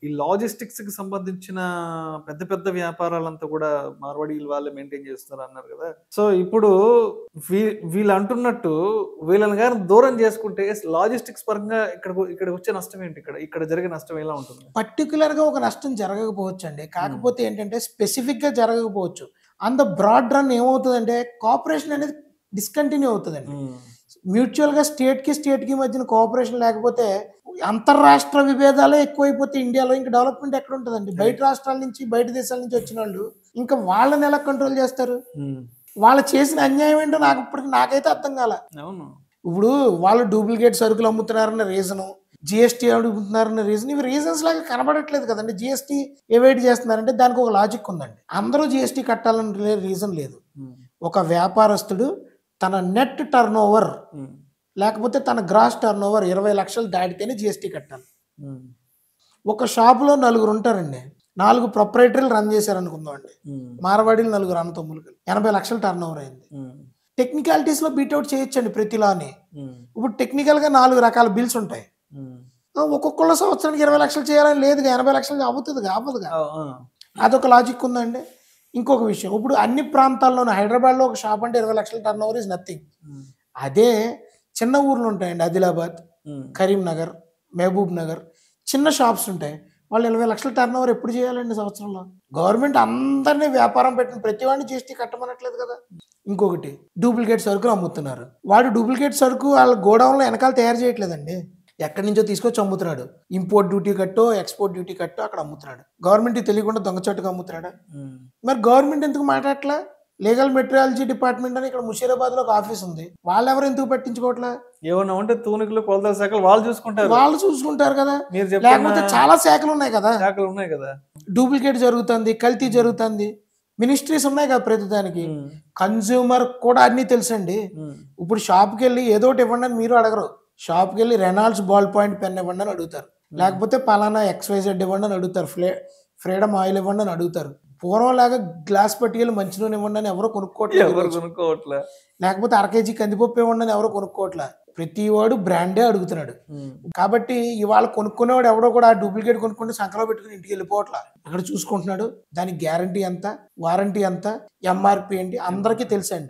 ఈ లాజిస్టిక్స్ కి సంబంధించిన పెద్ద పెద్ద వ్యాపారాలంతా కూడా మార్వాడీలు వాళ్ళే మెయింటైన్ చేస్తున్నారు అన్నారు కదా. సో ఇప్పుడు వీళ్ళు అంటున్నట్టు వీళ్ళని కానీ దూరం చేసుకుంటే లాజిస్టిక్స్ పరంగా ఇక్కడ వచ్చే నష్టం ఏంటి? ఇక్కడ జరిగే నష్టం ఎలా ఉంటుంది? పర్టికులర్ గా ఒక నష్టం జరగకపోవచ్చు అండి. కాకపోతే ఏంటంటే స్పెసిఫిక్ గా జరగకపోవచ్చు. ఆన్ ద బ్రాడ్ రన్ ఏమవుతుందంటే కోఆపరేషన్ అనేది డిస్కంటిన్యూ అవుతుందండి. మ్యూచువల్ గా స్టేట్ కి మధ్యన కోఆపరేషన్ లేకపోతే అంతర్రాష్ట్ర విభేదాలే ఎక్కువైపోతే ఇండియాలో ఇంకా డెవలప్మెంట్ ఎక్కడ ఉంటుందండి? బయట రాష్ట్రాల నుంచి బయట దేశాల నుంచి వచ్చిన వాళ్ళు ఇంకా వాళ్ళని ఎలా కంట్రోల్ చేస్తారు? వాళ్ళు చేసిన అన్యాయం ఏంటో నాకైతే అర్థం కాల. ఇప్పుడు వాళ్ళు డూప్లికేట్ సరుకులు అమ్ముతున్నారన్న రీజను, జిఎస్టీ అడుగుతున్నారన్న రీజన్, ఇవి రీజన్స్ లాగా కనబడట్లేదు కదండి. జిఎస్టీ ఎవేట్ చేస్తున్నారంటే దానికి ఒక లాజిక్ ఉందండి. అందరూ జిఎస్టీ కట్టాలని రీజన్ లేదు. ఒక వ్యాపారస్తుడు తన నెట్ టర్న్ ఓవర్ లేకపోతే తన గ్రాస్ టర్న్ ఓవర్ 20 లక్షలు దాటితేనే జిఎస్టీ కట్టాలి. ఒక షాపులో 4 ఉంటారండి, 4 ప్రొపరేటరీలు రన్ చేశారు అనుకుందాం అండి. మార్వాడీలు 4 అన్నతమ్ములు 80 లక్షలు టర్న్ ఓవర్ అయింది. టెక్నికాలిటీస్ లో బీట్అవుట్ చేయొచ్చండి ప్రతిలాని. ఇప్పుడు టెక్నికల్ గా 4 రకాల బిల్స్ ఉంటాయి. ఒక్కొక్కళ్ళ సంవత్సరానికి 20 లక్షలు చేయాలని లేదుగా, 80 లక్షలు అవ్వదుగా. అదొక లాజిక్ ఉందండి. ఇంకొక విషయం, ఇప్పుడు అన్ని ప్రాంతాల్లోనూ హైదరాబాద్లో ఒక షాప్ అంటే 20 లక్షల టర్న్ ఓవర్ ఇస్ నథింగ్. అదే చిన్న ఊర్లు ఉంటాయండి, ఆదిలాబాద్, కరీంనగర్, మహబూబ్ నగర్, చిన్న షాప్స్ ఉంటాయి. వాళ్ళు 20 లక్షల టర్న్ ఓవర్ ఎప్పుడు చేయాలండి సంవత్సరంలో? గవర్నమెంట్ అందరినీ వ్యాపారం పెట్టిన ప్రతి వాడిని జిఎస్టీ కట్టమనట్లేదు కదా. ఇంకొకటి, డూప్లికేట్ సరుకులు అమ్ముతున్నారు. వాడు డూప్లికేట్ సరుకు వాళ్ళ గోడౌన్లో వెనకాల తయారు చేయట్లేదండి, ఎక్కడి నుంచో తీసుకొచ్చి అమ్ముతున్నాడు. ఇంపోర్ట్ డ్యూటీ కట్టో ఎక్స్పోర్ట్ డ్యూటీ కట్టో అక్కడ అమ్ముతున్నాడు. గవర్నమెంట్ తెలియకుండా దొంగచోటుగా అమ్ముతున్నాడా? మరి గవర్నమెంట్ ఎందుకు మాట్లాడట్లా? లీగల్ మెట్రాలజీ డిపార్ట్మెంట్ అని ఇక్కడ ముషీరాబాద్ లో ఒక ఆఫీస్ ఉంది, వాళ్ళెవరు ఎందుకు పట్టించుకోవట్లా? ఏమన్నా ఉంటే తూనికలు కొలతల శాఖలు వాళ్ళు చూసుకుంటారు కదా. లేకపోతే చాలా శాఖలు ఉన్నాయి కదా. డూప్లికేట్ జరుగుతుంది, కల్తీ జరుగుతుంది, మినిస్ట్రీస్ ఉన్నాయి కదా ప్రతిదానికి. కన్జ్యూమర్ కూడా అన్ని తెలుసండి. ఇప్పుడు షాప్కి వెళ్ళి ఏదో ఒకటి ఇవ్వండి అని మీరు అడగరు. షాప్కి వెళ్ళి రెనాల్డ్స్ బాల్ పాయింట్ పెన్ ఇవ్వండి అని అడుగుతారు, లేకపోతే పలానా XYZ ఇవ్వండి అని అడుగుతారు, ఫ్రీడమ్ ఆయిల్ ఇవ్వండి అని అడుగుతారు. పూర్వం లాగా గ్లాస్ పట్టికలు మంచి నూనె ఇవ్వండి అని ఎవరో కొనుక్కోవట్లే, లేకపోతే 1 kg కందిపప్పు ఇవ్వండి అని ఎవరో కొనుక్కోవట్లే. ప్రతి వాడు బ్రాండే అడుగుతున్నాడు. కాబట్టి ఇవాళ కొనుక్కునేవాడు ఎవడో కూడా డూప్లికేట్ కొనుక్కుంటే సంకలో పెట్టుకుని ఇంటికి వెళ్ళిపోవట్లా. అక్కడ చూసుకుంటున్నాడు, దానికి గ్యారంటీ ఎంత, వారంటీ ఎంత, MRP ఏంటి అందరికీ తెలుసండి.